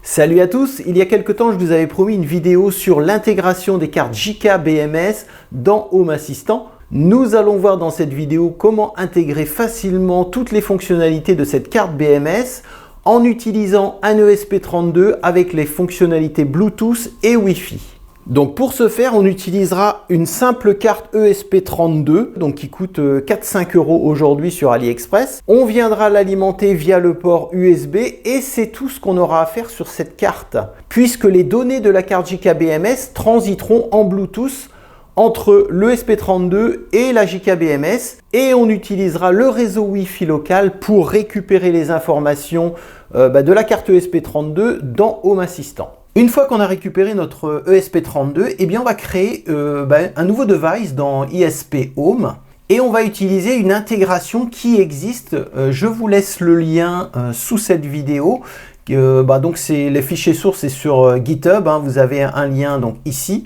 Salut à tous, il y a quelque temps je vous avais promis une vidéo sur l'intégration des cartes JK BMS dans Home Assistant. Nous allons voir dans cette vidéo comment intégrer facilement toutes les fonctionnalités de cette carte BMS en utilisant un ESP32 avec les fonctionnalités Bluetooth et Wi-Fi. Donc pour ce faire, on utilisera une simple carte ESP32 donc qui coûte 4-5 € aujourd'hui sur AliExpress. On viendra l'alimenter via le port USB et c'est tout ce qu'on aura à faire sur cette carte, puisque les données de la carte JK BMS transiteront en Bluetooth entre l'ESP32 et la JK BMS et on utilisera le réseau Wi-Fi local pour récupérer les informations de la carte ESP32 dans Home Assistant. Une fois qu'on a récupéré notre ESP32, eh bien on va créer un nouveau device dans ISP Home et on va utiliser une intégration qui existe. Je vous laisse le lien sous cette vidéo. Donc les fichiers sources c'est sur GitHub, vous avez un lien donc ici.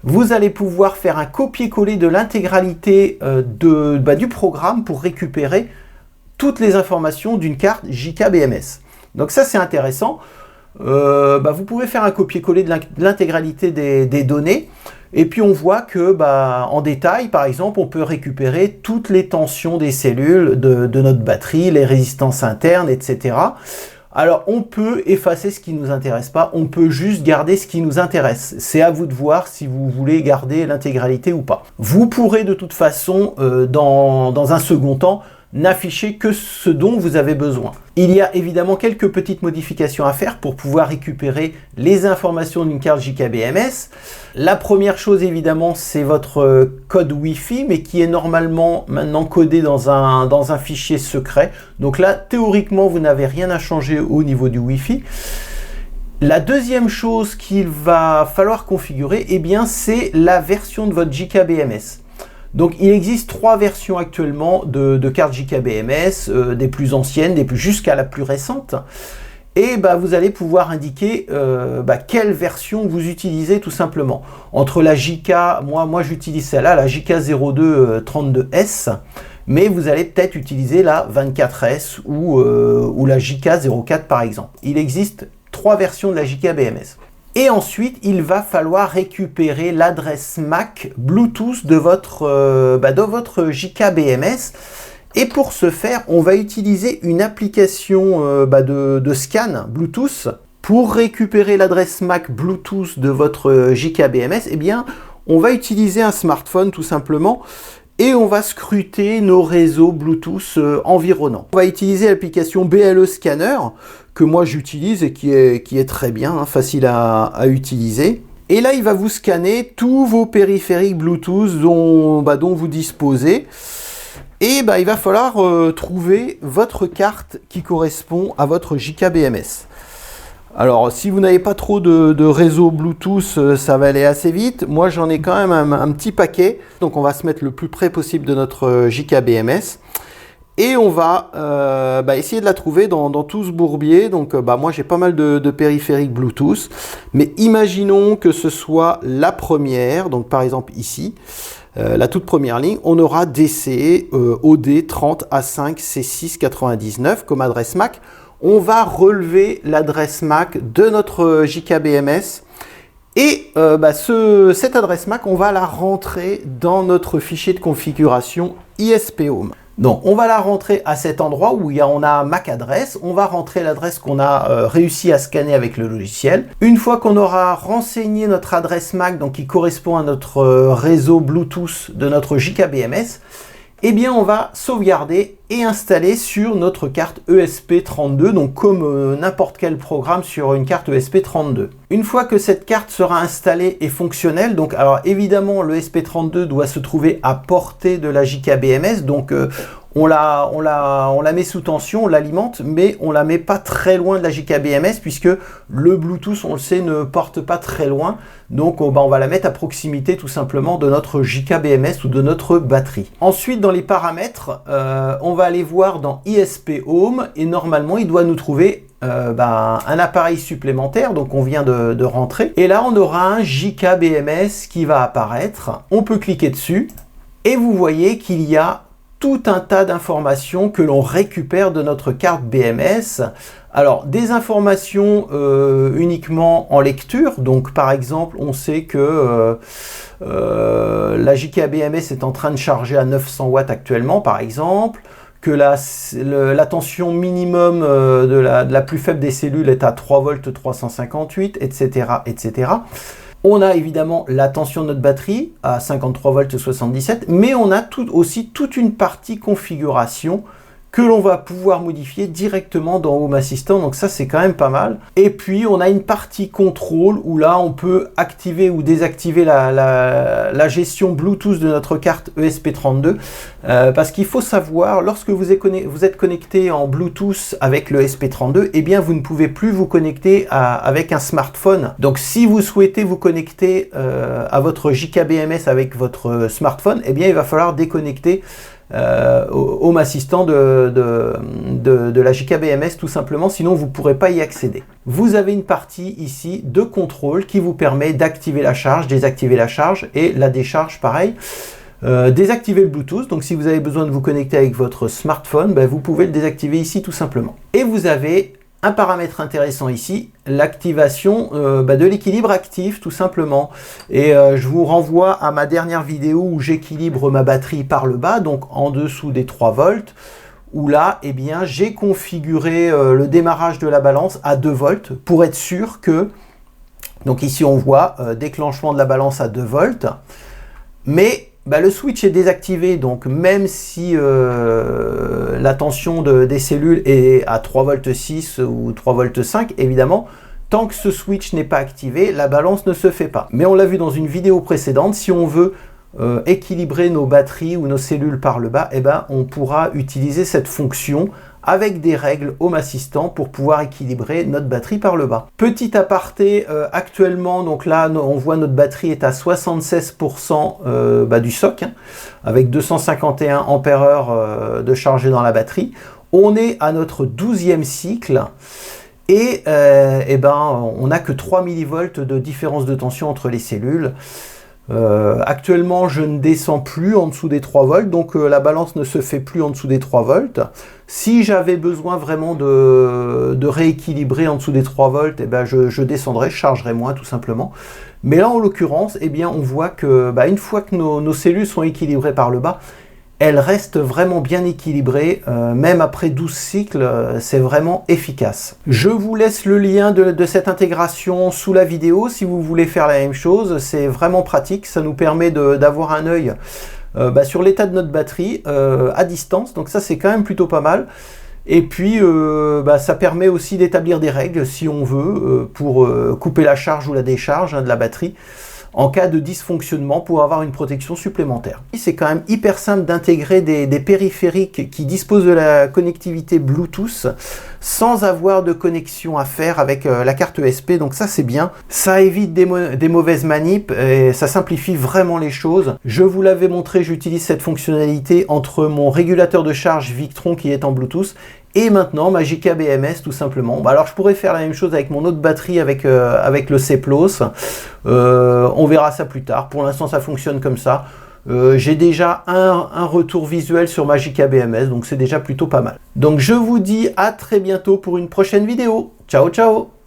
Vous allez pouvoir faire un copier-coller de l'intégralité du programme pour récupérer toutes les informations d'une carte JK BMS. Donc ça c'est intéressant. Vous pouvez faire un copier-coller de l'intégralité des données et puis on voit que en détail par exemple on peut récupérer toutes les tensions des cellules de notre batterie, les résistances internes, etc. Alors on peut effacer ce qui ne nous intéresse pas, on peut juste garder ce qui nous intéresse. C'est à vous de voir si vous voulez garder l'intégralité ou pas. Vous pourrez de toute façon dans un second temps n'afficher que ce dont vous avez besoin. Il y a évidemment quelques petites modifications à faire pour pouvoir récupérer les informations d'une carte JK BMS. La première chose évidemment c'est votre code Wi-Fi mais qui est normalement maintenant codé dans un fichier secret. Donc là théoriquement vous n'avez rien à changer au niveau du Wi-Fi. La deuxième chose qu'il va falloir configurer, c'est la version de votre JK BMS. Donc il existe 3 versions actuellement de cartes JK BMS, des plus anciennes, jusqu'à la plus récente. Et vous allez pouvoir indiquer quelle version vous utilisez tout simplement. Entre la JK, moi j'utilise celle-là, la JK0232S, mais vous allez peut-être utiliser la 24S ou la JK04 par exemple. Il existe 3 versions de la JK BMS. Et ensuite, il va falloir récupérer l'adresse MAC Bluetooth de votre JK BMS. Et pour ce faire, on va utiliser une application de scan Bluetooth. Pour récupérer l'adresse MAC Bluetooth de votre JK BMS, on va utiliser un smartphone tout simplement. Et on va scruter nos réseaux Bluetooth environnants. On va utiliser l'application BLE Scanner, que moi j'utilise et qui est très bien, facile à utiliser. Et là, il va vous scanner tous vos périphériques Bluetooth dont vous disposez. Et il va falloir trouver votre carte qui correspond à votre JK BMS. Alors, si vous n'avez pas trop de réseau Bluetooth, ça va aller assez vite. Moi, j'en ai quand même un petit paquet. Donc, on va se mettre le plus près possible de notre JK BMS. Et on va essayer de la trouver dans tout ce bourbier. Donc, moi, j'ai pas mal de périphériques Bluetooth. Mais imaginons que ce soit la première. Donc, par exemple, ici, la toute première ligne. On aura DC OD 30 A5 C6 99 comme adresse MAC. On va relever l'adresse MAC de notre JK BMS et cette adresse MAC, on va la rentrer dans notre fichier de configuration ISP Home. Donc, on va la rentrer à cet endroit où on a MAC adresse. On va rentrer l'adresse qu'on a réussi à scanner avec le logiciel. Une fois qu'on aura renseigné notre adresse MAC, donc qui correspond à notre réseau Bluetooth de notre JK BMS, on va sauvegarder et installer sur notre carte ESP32, donc comme n'importe quel programme sur une carte ESP32. Une fois que cette carte sera installée et fonctionnelle, donc alors évidemment le ESP32 doit se trouver à portée de la JK BMS, donc on la met sous tension, on l'alimente, mais on la met pas très loin de la JK BMS puisque le Bluetooth, on le sait, ne porte pas très loin. Donc on va la mettre à proximité tout simplement de notre JK BMS ou de notre batterie. Ensuite, dans les paramètres, on va aller voir dans ISP Home et normalement, il doit nous trouver un appareil supplémentaire, donc on vient de rentrer. Et là, on aura un JK BMS qui va apparaître. On peut cliquer dessus et vous voyez qu'il y a tout un tas d'informations que l'on récupère de notre carte BMS. Alors, des informations uniquement en lecture. Donc, par exemple, on sait que la JK BMS est en train de charger à 900 watts actuellement, par exemple, que la tension minimum de la plus faible des cellules est à 3 volts 358, etc., etc. On a évidemment la tension de notre batterie à 53 volts 77, mais on a aussi toute une partie configuration que l'on va pouvoir modifier directement dans Home Assistant, donc ça c'est quand même pas mal. Et puis on a une partie contrôle où là on peut activer ou désactiver la gestion Bluetooth de notre carte ESP32, parce qu'il faut savoir, lorsque vous êtes connecté en Bluetooth avec le ESP32, eh bien vous ne pouvez plus vous connecter avec un smartphone. Donc si vous souhaitez vous connecter à votre JK BMS avec votre smartphone, eh bien il va falloir déconnecter Home Assistant de la JK BMS tout simplement, sinon vous ne pourrez pas y accéder. Vous avez une partie ici de contrôle qui vous permet d'activer la charge, désactiver la charge et la décharge pareil. Désactiver le Bluetooth, donc si vous avez besoin de vous connecter avec votre smartphone, ben, vous pouvez le désactiver ici tout simplement. Et vous avez un paramètre intéressant ici, l'activation de l'équilibre actif tout simplement. Et je vous renvoie à ma dernière vidéo où j'équilibre ma batterie par le bas, donc en dessous des 3 volts, où là, eh bien, j'ai configuré le démarrage de la balance à 2 volts pour être sûr que, donc ici on voit déclenchement de la balance à 2 volts, mais le switch est désactivé, donc même si la tension des cellules est à 3 volts 6 ou 3 volts 5, évidemment, tant que ce switch n'est pas activé, la balance ne se fait pas. Mais on l'a vu dans une vidéo précédente, si on veut équilibrer nos batteries ou nos cellules par le bas, eh ben, on pourra utiliser cette fonction avec des règles Home Assistant pour pouvoir équilibrer notre batterie par le bas. Petit aparté, actuellement, donc là, on voit notre batterie est à 76% du soc, hein, avec 251 ampères-heure de chargé dans la batterie. On est à notre 12e cycle et on n'a que 3 millivolts de différence de tension entre les cellules. Actuellement, je ne descends plus en dessous des 3 volts, donc la balance ne se fait plus en dessous des 3 volts. Si j'avais besoin vraiment de rééquilibrer en dessous des 3 volts, eh ben je descendrais, je chargerais moins tout simplement. Mais là, en l'occurrence, eh bien, on voit que une fois que nos cellules sont équilibrées par le bas, elles restent vraiment bien équilibrées, même après 12 cycles, c'est vraiment efficace. Je vous laisse le lien de cette intégration sous la vidéo si vous voulez faire la même chose. C'est vraiment pratique, ça nous permet d'avoir un œil sur l'état de notre batterie à distance, donc ça c'est quand même plutôt pas mal. Et puis ça permet aussi d'établir des règles si on veut pour couper la charge ou la décharge de la batterie en cas de dysfonctionnement pour avoir une protection supplémentaire. C'est quand même hyper simple d'intégrer des périphériques qui disposent de la connectivité Bluetooth sans avoir de connexion à faire avec la carte ESP, donc ça c'est bien. Ça évite des mauvaises manips et ça simplifie vraiment les choses. Je vous l'avais montré, j'utilise cette fonctionnalité entre mon régulateur de charge Victron qui est en Bluetooth et maintenant ma JK BMS tout simplement. Alors je pourrais faire la même chose avec mon autre batterie avec le CPLOS. On verra ça plus tard. Pour l'instant ça fonctionne comme ça. J'ai déjà un retour visuel sur ma JK BMS, donc c'est déjà plutôt pas mal. Donc je vous dis à très bientôt pour une prochaine vidéo. Ciao ciao.